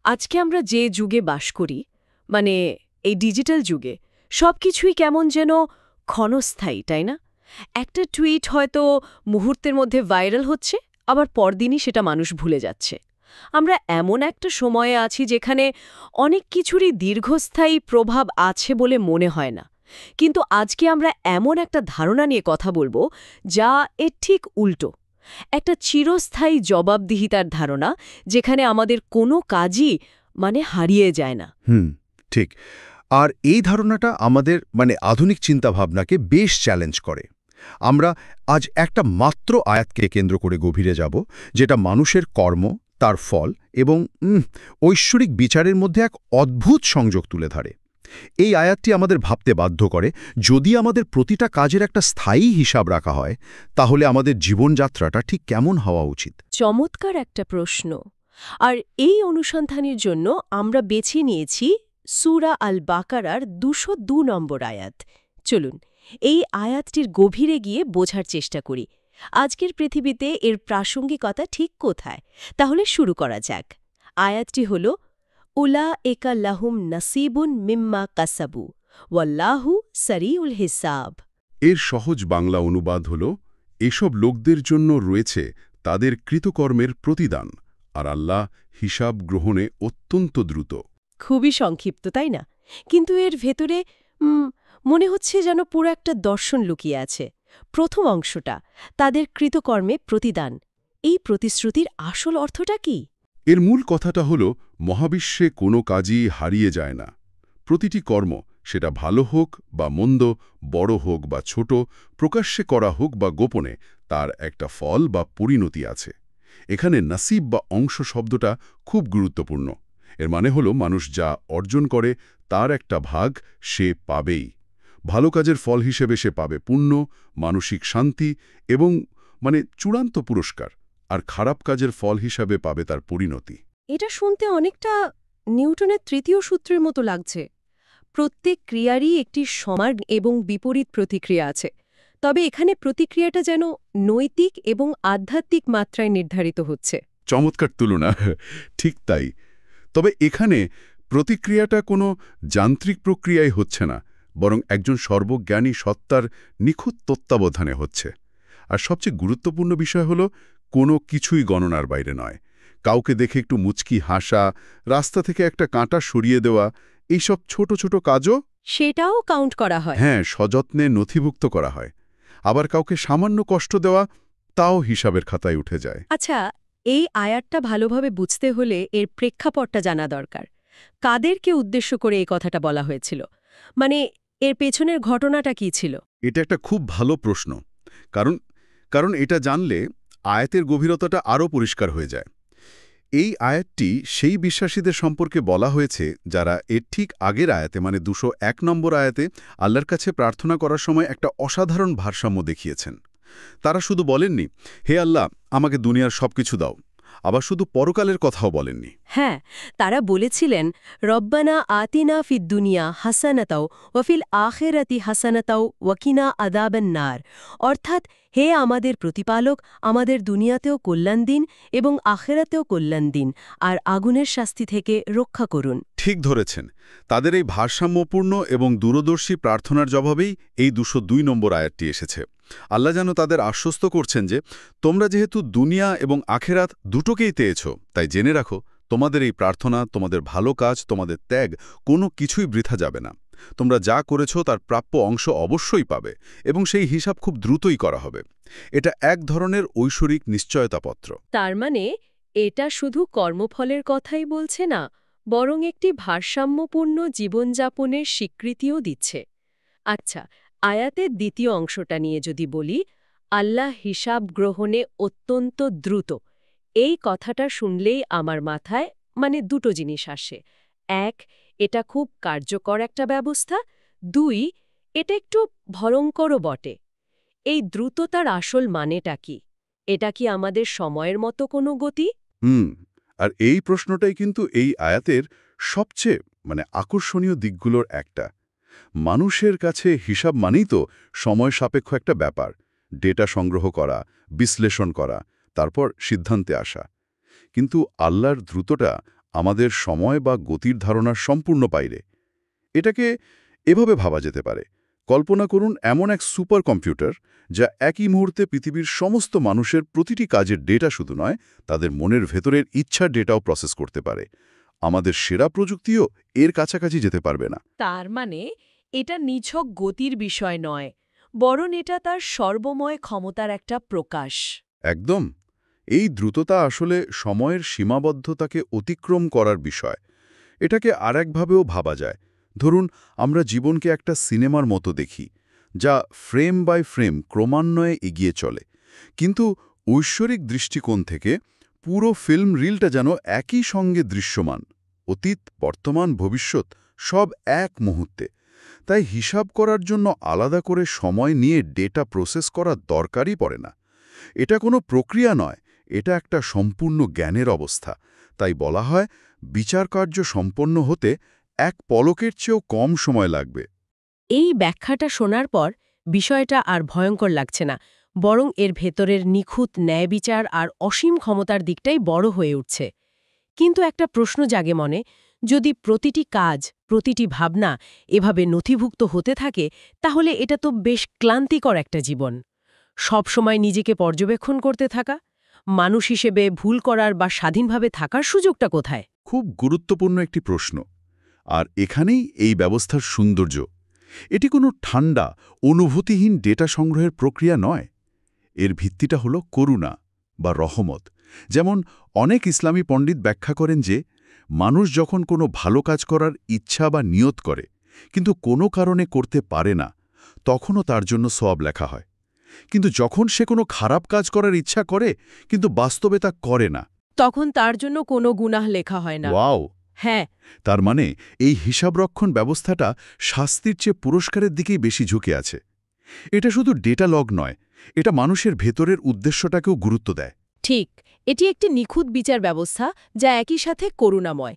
আজকে আমরা যে যুগে বাস করি, মানে এই ডিজিটাল যুগে, সবকিছুই কেমন যেন ক্ষণস্থায়ী, তাই না? একটা টুইট হয়তো মুহূর্তের মধ্যে ভাইরাল হচ্ছে, আবার পরদিনই সেটা মানুষ ভুলে যাচ্ছে। আমরা এমন একটা সময়ে আছি যেখানে অনেক কিছুরই দীর্ঘস্থায়ী প্রভাব আছে বলে মনে হয় না। কিন্তু আজকে আমরা এমন একটা ধারণা নিয়ে কথা বলবো যা এর ঠিক উল্টো। একটা চিরস্থায়ী জবাবদিহিতার ধারণা, যেখানে আমাদের কোনো কাজই হারিয়ে যায় না। ঠিক। আর এই ধারণাটা আমাদের আধুনিক চিন্তাভাবনাকে বেশ চ্যালেঞ্জ করে। আমরা আজ একটা মাত্র আয়াতকে কেন্দ্র করে গভীরে যাব, যেটা মানুষের কর্ম, তার ফল এবং ঐশ্বরিক বিচারের মধ্যে এক অদ্ভুত সংযোগ তুলে ধরে। এই আয়াতটি আমাদের ভাবতে বাধ্য করে, যদি আমাদের প্রতিটা কাজের একটা স্থায়ী হিসাব রাখা হয়, তাহলে আমাদের জীবনযাত্রাটা ঠিক কেমন হওয়া উচিত? চমৎকার একটা প্রশ্ন। আর এই অনুসন্ধানের জন্য আমরা বেছে নিয়েছি সূরা আল বাকারার ২০২ নম্বর আয়াত। চলুন এই আয়াতটির গভীরে গিয়ে বোঝার চেষ্টা করি আজকের পৃথিবীতে এর প্রাসঙ্গিকতা ঠিক কোথায়। তাহলে শুরু করা যাক। আয়াতটি হল, উলা একা লাহুম নাসিবুন মিম্মা কাসাবু ওয়াল্লাহু সারিউল হিসাব। এর সহজ বাংলা অনুবাদ হল, এসব লোকদের জন্য রয়েছে তাদের কৃতকর্মের প্রতিদান, আর আল্লাহ হিসাব গ্রহণে অত্যন্ত দ্রুত। খুবই সংক্ষিপ্ত, তাই না? কিন্তু এর ভেতরে মনে হচ্ছে যেন পুরো একটা দর্শন লুকিয়ে আছে। প্রথম অংশটা, তাদের কৃতকর্মে প্রতিদান, এই প্রতিশ্রুতির আসল অর্থটা কি? এর মূল কথাটা হল, মহাবিশ্বে কোনো কাজই হারিয়ে যায় না। প্রতিটি কর্ম, সেটা ভালো হোক বা মন্দ, বড় হোক বা ছোট, প্রকাশ্যে করা হোক বা গোপনে, তার একটা ফল বা পরিণতি আছে। এখানে নাসিব বা অংশ শব্দটা খুব গুরুত্বপূর্ণ। এর মানে হলো, মানুষ যা অর্জন করে তার একটা ভাগ সে পাবেই। ভালো কাজের ফল হিসেবে সে পাবে পুণ্য, মানসিক শান্তি এবং চূড়ান্ত পুরস্কার, আর খারাপ কাজের ফল হিসাবে পাবে তার পরিণতি। এটা শুনতে অনেকটা নিউটনের তৃতীয় সূত্রের মতো লাগছে। প্রত্যেক ক্রিয়ারই একটি সমান এবং বিপরীত প্রতিক্রিয়া আছে, তবে এখানে প্রতিক্রিয়াটা যেন নৈতিক এবং আধ্যাত্মিক মাত্রায় নির্ধারিত হচ্ছে। চমৎকার তুলনা। ঠিক তাই। তবে এখানে প্রতিক্রিয়াটা কোনো যান্ত্রিক প্রক্রিয়ায় হচ্ছে না, বরং একজন সর্বজ্ঞানী সত্তার নিখুঁত তত্ত্বাবধানে হচ্ছে। আর সবচেয়ে গুরুত্বপূর্ণ বিষয় হলো, কোনো কিছুই গণনার বাইরে নয়। কাউকে দেখে একটু মুচকি হাসা, রাস্তা থেকে একটা কাঁটা সরিয়ে দেওয়া, এইসব ছোট ছোট কাজও সেটাও কাউন্ট করা হয়। হ্যাঁ, সযত্নে নথিভুক্ত করা হয়। আবার কাউকে সামান্য কষ্ট দেওয়া, তাও হিসাবের খাতায় উঠে যায়। আচ্ছা, এই আয়াতটা ভালোভাবে বুঝতে হলে এর প্রেক্ষাপটটা জানা দরকার। কাদেরকে উদ্দেশ্য করে এই কথাটা বলা হয়েছিল? এর পেছনের ঘটনাটা কি ছিল? এটা একটা খুব ভালো প্রশ্ন। কারণ কারণ এটা জানলে আয়াতের গভীরতাটা আরও পরিষ্কার হয়ে যায়। এই আয়াতটি সেই বিশ্বাসীদের সম্পর্কে বলা হয়েছে যারা এর ঠিক আগের আয়াতে ২০১ নম্বর আয়াতে আল্লাহর কাছে প্রার্থনা করার সময় একটা অসাধারণ ভারসাম্য দেখিয়েছেন। তারা শুধু বলেননি, হে আল্লাহ, আমাকে দুনিয়ার সবকিছু দাও, আবার শুধু পরকালের কথাও বলেননি। হ্যাঁ, তারা বলেছিলেন, রব্বানা আতিনা ফিদ দুনিয়া হাসানাতাও ওয়াফিল আখিরাতি হাসানাতাও ওয়াকিনা আযাবান নার। অর্থাৎ, হে আমাদের প্রতিপালক, আমাদের দুনিয়াতেও কল্যাণ দিন এবং আখিরাতেও কল্যাণ দিন, আর আগুনের শাস্তি থেকে রক্ষা করুন। ঠিক ধরেছেন। তাদের এই ভারসাম্যপূর্ণ এবং দূরদর্শী প্রার্থনার জবাবেই এই ২০২ নম্বর আয়াতটি এসেছে। আল্লাহ যেন তাদের আশ্বস্ত করছেন যে, তোমরা যেহেতু দুনিয়া এবং আখেরাত দুটোকেই পেয়েছ, তাই জেনে রাখো, তোমাদের এই প্রার্থনা, তোমাদের ভালো কাজ, তোমাদের ত্যাগ, কোনো কিছুই বৃথা যাবে না। তোমরা যা করেছ তার প্রাপ্য অংশ অবশ্যই পাবে, এবং সেই হিসাব খুব দ্রুতই করা হবে। এটা এক ধরনের ঐশ্বরিক নিশ্চয়তাপত্র। তার মানে এটা শুধু কর্মফলের কথাই বলছে না, বরং একটি ভারসাম্যপূর্ণ জীবনযাপনের স্বীকৃতিও দিচ্ছে। আচ্ছা, আয়াতের দ্বিতীয় অংশটা নিয়ে যদি বলি, আল্লাহ হিসাব গ্রহণে অত্যন্ত দ্রুত, এই কথাটা শুনলেই আমার মাথায় দুটো জিনিস আসে। এক, এটা খুব কার্যকর একটা ব্যবস্থা। দুই, এটা একটু ভয়ঙ্করও বটে। এই দ্রুততার আসল মানেটা কি? এটা কি আমাদের সময়ের মতো কোনো গতি? আর এই প্রশ্নটাই কিন্তু এই আয়াতের সবচেয়ে আকর্ষণীয় দিকগুলোর একটা। মানুষের কাছে হিসাব মানেই তো সময় সাপেক্ষ একটা ব্যাপার। ডেটা সংগ্রহ করা, বিশ্লেষণ করা, তারপর সিদ্ধান্তে আসা। কিন্তু আল্লাহর দ্রুততা আমাদের সময় বা গতির ধারণার সম্পূর্ণ বাইরে। এটাকে এভাবে ভাবা যেতে পারে, কল্পনা করুন এমন এক সুপার কম্পিউটার যা একই মুহূর্তে পৃথিবীর সমস্ত মানুষের প্রতিটি কাজের ডেটা শুধু নয়, তাদের মনের ভেতরের ইচ্ছার ডেটাও প্রসেস করতে পারে। আমাদের সেরা প্রযুক্তিও এর কাছাকাছি যেতে পারবে না। তার মানে এটা নিছক গতির বিষয় নয়, বরং এটা তার সর্বময় ক্ষমতার একটা প্রকাশ। একদম। এই দ্রুততা আসলে সময়ের সীমাবদ্ধতাকে অতিক্রম করার বিষয়। এটাকে আরেকভাবেও ভাবা যায়। ধরুন, আমরা জীবনকে একটা সিনেমার মতো দেখি, যা ফ্রেম বাই ফ্রেম ক্রমান্বয়ে এগিয়ে চলে। কিন্তু ঐশ্বরিক দৃষ্টিকোণ থেকে পুরো ফিল্ম রিলটা যেন একই সঙ্গে দৃশ্যমান। অতীত, বর্তমান, ভবিষ্যৎ সব এক মুহূর্তে। তাই হিসাব করার জন্য আলাদা করে সময় নিয়ে ডেটা প্রসেস করার দরকারই পড়ে না। এটা কোনো প্রক্রিয়া নয়, এটা একটা সম্পূর্ণ জ্ঞানের অবস্থা। তাই বলা হয়, বিচারকার্য সম্পন্ন হতে এক পলকের চেয়েও কম সময় লাগবে। এই ব্যাখ্যাটা শোনার পর বিষয়টা আর ভয়ঙ্কর লাগছে না, বরং এর ভেতরের নিখুঁত ন্যায়বিচার আর অসীম ক্ষমতার দিকটাই বড় হয়ে উঠছে। কিন্তু একটা প্রশ্ন জাগে মনে, যদি প্রতিটি কাজ, প্রতিটি ভাবনা এভাবে নথিভুক্ত হতে থাকে, তাহলে এটা তো বেশ ক্লান্তিকর একটা জীবন। সব সময় নিজেকে পর্যবেক্ষণ করতে থাকা, মানুষ হিসেবে ভুল করার বা স্বাধীনভাবে থাকার সুযোগটা কোথায়? খুব গুরুত্বপূর্ণ একটি প্রশ্ন। আর এখানেই এই ব্যবস্থার সৌন্দর্য। এটি কোনো ঠান্ডা, অনুভূতিহীন ডেটা সংগ্রহের প্রক্রিয়া নয়। এর ভিত্তিটা হলো করুণা বা রহমত। যেমন অনেক ইসলামী পণ্ডিত ব্যাখ্যা করেন যে, মানুষ যখন কোনো ভালো কাজ করার ইচ্ছা বা নিয়ত করে, কিন্তু কোনো কারণে করতে পারে না, তখনও তার জন্য সওয়াব লেখা হয়। কিন্তু যখন সে কোনো খারাপ কাজ করার ইচ্ছা করে, কিন্তু বাস্তবে তা করে না, তখন তার জন্য কোনো গুনাহ লেখা হয় না। ওয়াও! হ্যাঁ, তার মানে এই হিসাবরক্ষণ ব্যবস্থাটা শাস্তির চেয়ে পুরস্কারের দিকেই বেশি ঝুঁকে আছে। এটা শুধু ডেটা লগ নয়, এটা মানুষের ভেতরের উদ্দেশ্যটাকেও গুরুত্ব দেয়। ঠিক। এটি একটি নিখুঁত বিচার ব্যবস্থা, যা একই সাথে করুণাময়।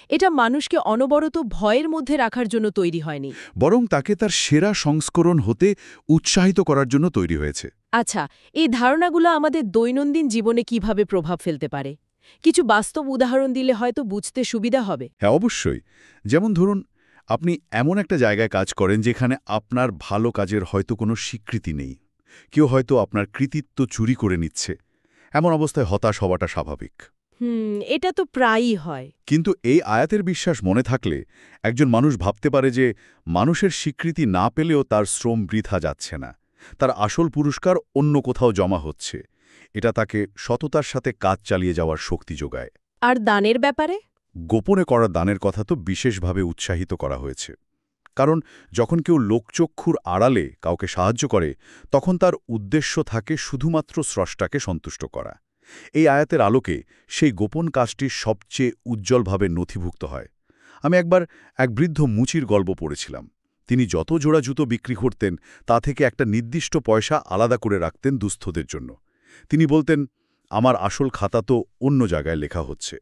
এটা মানুষকে অনবরত ভয়ের মধ্যে রাখার জন্য তৈরি হয়নি। বরং তাকে তার সেরা সংস্করণ হতে উৎসাহিত করার জন্য তৈরি হয়েছে। আচ্ছা, এই ধারণাগুলো আমাদের দৈনন্দিন জীবনে কিভাবে প্রভাব ফেলতে পারে? কিছু বাস্তব উদাহরণ দিলে হয়তো বুঝতে সুবিধা হবে। হ্যাঁ, অবশ্যই। যেমন ধরুন, আপনি এমন একটা জায়গায় কাজ করেন যেখানে আপনার ভালো কাজের হয়তো কোনো স্বীকৃতি নেই। কেউ হয়তো আপনার কৃতিত্ব চুরি করে নিচ্ছে। এমন অবস্থায় হতাশ হওয়াটা স্বাভাবিক। এটা তো প্রায়ই হয়। কিন্তু এই আয়াতের বিশ্বাস মনে থাকলে একজন মানুষ ভাবতে পারে যে মানুষের স্বীকৃতি না পেলেও তার শ্রম বৃথা যাচ্ছে না, তার আসল পুরস্কার অন্য কোথাও জমা হচ্ছে। এটা তাকে সততার সাথে কাজ চালিয়ে যাওয়ার শক্তি যোগায়। আর দানের ব্যাপারে? গোপনে করা দানের কথা তো বিশেষভাবে উৎসাহিত করা হয়েছে। কারণ যখন কেউ লোকচক্ষুর আড়ালে কাউকে সাহায্য করে, তখন তার উদ্দেশ্য থাকে শুধুমাত্র স্রষ্টাকে সন্তুষ্ট করা। এই আয়াতের আলোকে সেই গোপন কাজটি সবচেয়ে উজ্জ্বলভাবে নথিভুক্ত হয়। আমি একবার এক বৃদ্ধ মুচির গল্প পড়েছিলাম। তিনি যত জোড়া জুতো বিক্রি করতেন, তা থেকে একটা নির্দিষ্ট পয়সা আলাদা করে রাখতেন দুস্থদের জন্য। তিনি বলতেন, আমার আসল খাতা তো অন্য জায়গায় লেখা হচ্ছে।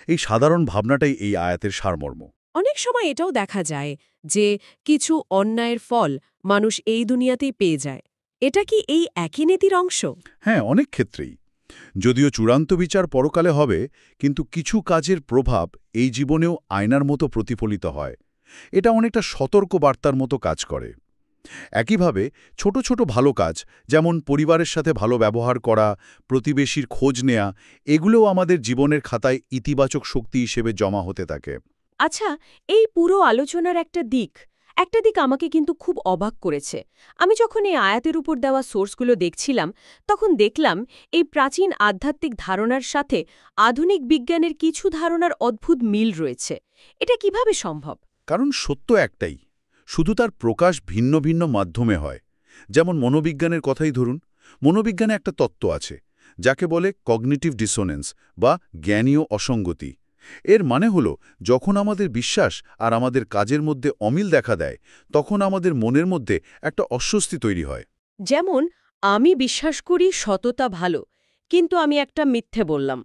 এই সাধারণ ভাবনাটাই এই আয়াতের সারমর্ম। অনেক সময় এটাও দেখা যায় যে কিছু অন্যায়ের ফল মানুষ এই দুনিয়াতেই পেয়ে যায়। এটা কি এই একই নীতির অংশ? হ্যাঁ, অনেক ক্ষেত্রেই। যদিও চূড়ান্ত বিচার পরকালে হবে, কিন্তু কিছু কাজের প্রভাব এই জীবনেও আয়নার মতো প্রতিফলিত হয়। এটা অনেকটা সতর্ক বার্তার মতো কাজ করে। একইভাবে ছোট ছোট ভালো কাজ, যেমন পরিবারের সাথে ভালো ব্যবহার করা, প্রতিবেশীর খোঁজ নেয়া, এগুলোও আমাদের জীবনের খাতায় ইতিবাচক শক্তি হিসেবে জমা হতে থাকে। আচ্ছা, এই পুরো আলোচনার একটা দিক আমাকে কিন্তু খুব অবাক করেছে। আমি যখন এই আয়াতের উপর দেওয়া সোর্সগুলো দেখছিলাম, তখন দেখলাম এই প্রাচীন আধ্যাত্মিক ধারণার সাথে আধুনিক বিজ্ঞানের কিছু ধারণার অদ্ভুত মিল রয়েছে। এটা কিভাবে সম্ভব? কারণ সত্য একটাই, শুধু তার প্রকাশ ভিন্ন ভিন্ন মাধ্যমে হয়। যেমন মনোবিজ্ঞানের কথাই ধরুন। মনোবিজ্ঞানে একটা তত্ত্ব আছে, যাকে বলে কগনিটিভ ডিসোনেন্স বা জ্ঞানীয় অসঙ্গতি। এর মানে হলো, যখন আমাদের বিশ্বাস আর আমাদের কাজের মধ্যে অমিল দেখা দেয়, তখন আমাদের মনের মধ্যে একটা অস্বস্তি তৈরি হয়। যেমন, আমি বিশ্বাস করি সততা ভালো, কিন্তু আমি একটা মিথ্যে বললাম,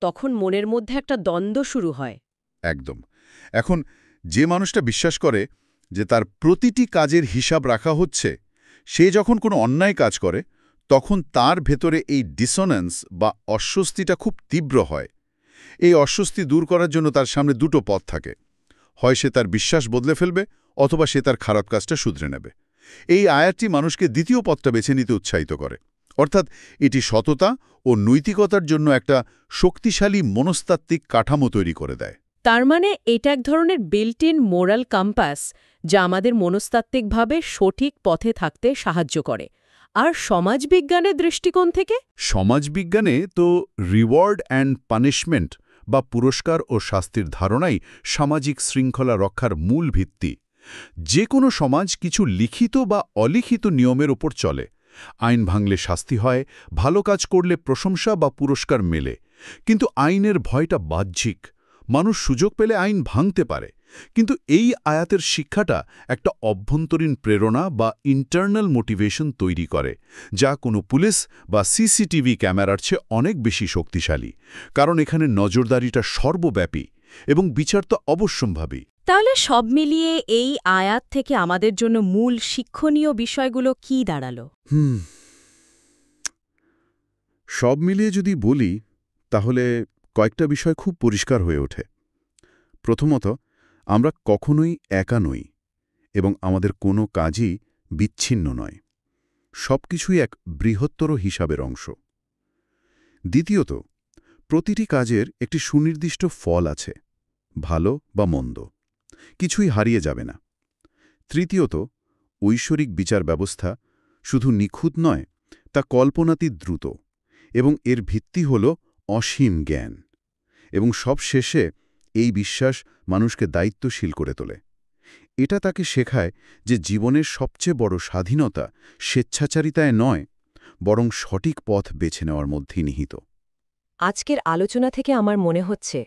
তখন মনের মধ্যে একটা দ্বন্দ্ব শুরু হয়। একদম। এখন যে মানুষটা বিশ্বাস করে যে তার প্রতিটি কাজের হিসাব রাখা হচ্ছে, সে যখন কোনো অন্যায় কাজ করে, তখন তার ভেতরে এই ডিসোনেন্স বা অস্বস্তিটা খুব তীব্র হয়। এই অস্বস্তি দূর করার জন্য তার সামনে দুটো পথ থাকে। হয় সে তার বিশ্বাস বদলে ফেলবে, অথবা সে তার খারাপ কাজটা শুধরে নেবে। এই আয়াতটি মানুষকে দ্বিতীয় পথটা বেছে নিতে উৎসাহিত করে। অর্থাৎ এটি সততা ও নৈতিকতার জন্য একটা শক্তিশালী মনস্তাত্ত্বিক কাঠামো তৈরি করে দেয়। তার মানে এটা এক ধরনের বিল্ট ইন মোরাল কম্পাস, যা আমাদের মনস্তাত্ত্বিকভাবে সঠিক পথে থাকতে সাহায্য করে। আর সমাজবিজ্ঞানের দৃষ্টিকোণ থেকে? সমাজবিজ্ঞানে তো রিওয়ার্ড অ্যান্ড পানিশমেন্ট বা পুরস্কার ও শাস্তির ধারণাই সামাজিক শৃঙ্খলা রক্ষার মূল ভিত্তি। যে কোনো সমাজ কিছু লিখিত বা অলিখিত নিয়মের ওপর চলে। আইন ভাঙলে শাস্তি হয়, ভালো কাজ করলে প্রশংসা বা পুরস্কার মেলে। কিন্তু আইনের ভয়টা বাহ্যিক। মানুষ সুযোগ পেলে আইন ভাঙতে পারে। কিন্তু এই আয়াতের শিক্ষাটা একটা অভ্যন্তরীণ প্রেরণা বা ইন্টারনাল মোটিভেশন তৈরি করে, যা কোনো পুলিশ বা সিসিটিভি ক্যামেরার চেয়ে অনেক বেশি শক্তিশালী। কারণ এখানে নজরদারিটা সর্বব্যাপী এবং বিচার তো অবশ্যম্ভাবী। তাহলে সব মিলিয়ে এই আয়াত থেকে আমাদের জন্য মূল শিক্ষণীয় বিষয়গুলো কি দাঁড়ালো? সব মিলিয়ে যদি বলি, তাহলে কয়েকটা বিষয় খুব পরিষ্কার হয়ে ওঠে। প্রথমত, আমরা কখনোই একা নই এবং আমাদের কোনো কাজই বিচ্ছিন্ন নয়। সবকিছুই এক বৃহত্তর হিসাবের অংশ। দ্বিতীয়ত, প্রতিটি কাজের একটি সুনির্দিষ্ট ফল আছে, ভালো বা মন্দ, কিছুই হারিয়ে যাবে না। তৃতীয়ত, ঐশ্বরিক বিচার ব্যবস্থা শুধু নিখুঁত নয়, তা কল্পনাতীত দ্রুত, এবং এর ভিত্তি হল অসীম জ্ঞান। এবং সব শেষে এই বিশ্বাস মানুষকে দায়িত্বশীল করে তোলে। এটা তাকে শেখায় যে জীবনের সবচেয়ে বড় স্বাধীনতা স্বেচ্ছাচারিতায় নয়, বরং সঠিক পথ বেছে নেওয়ার মধ্যেই নিহিত। আজকের আলোচনা থেকে আমার মনে হচ্ছে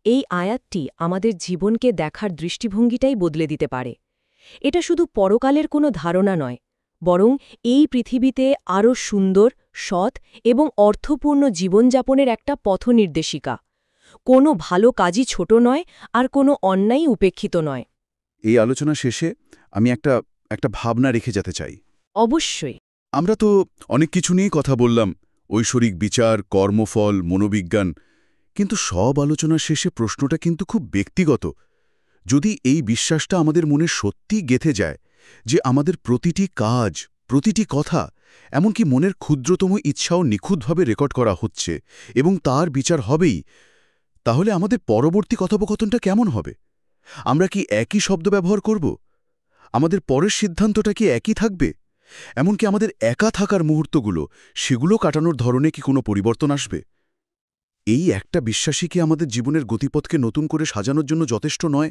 এই আয়াতটি আমাদের জীবনকে দেখার দৃষ্টিভঙ্গিটাই বদলে দিতে পারে। এটা শুধু পরকালের কোনো ধারণা নয়, বরং এই পৃথিবীতে আরও সুন্দর, সৎ এবং অর্থপূর্ণ জীবনযাপনের একটা পথনির্দেশিকা। কোনো ভালো কাজই ছোট নয়, আর কোনো অন্যায় উপেক্ষিত নয়। এই আলোচনা শেষে আমি একটা ভাবনা রেখে যেতে চাই। অবশ্যই। আমরা তো অনেক কিছু নিয়েই কথা বললাম, ঐশ্বরিক বিচার, কর্মফল, মনোবিজ্ঞান, কিন্তু সব আলোচনার শেষে প্রশ্নটা কিন্তু খুব ব্যক্তিগত। যদি এই বিশ্বাসটা আমাদের মনে সত্যি গেঁথে যায় যে আমাদের প্রতিটি কাজ, প্রতিটি কথা, এমনকি মনের ক্ষুদ্রতম ইচ্ছাও নিখুঁতভাবে রেকর্ড করা হচ্ছে এবং তার বিচার হবেই, তাহলে আমাদের পরবর্তী কথোপকথনটা কেমন হবে? আমরা কি একই শব্দ ব্যবহার করব? আমাদের পরের সিদ্ধান্তটা কি একই থাকবে? এমনকি আমাদের একা থাকার মুহূর্তগুলো, সেগুলো কাটানোর ধরনে কি কোনো পরিবর্তন আসবে? এই একটা বিশ্বাসই কি আমাদের জীবনের গতিপথকে নতুন করে সাজানোর জন্য যথেষ্ট নয়?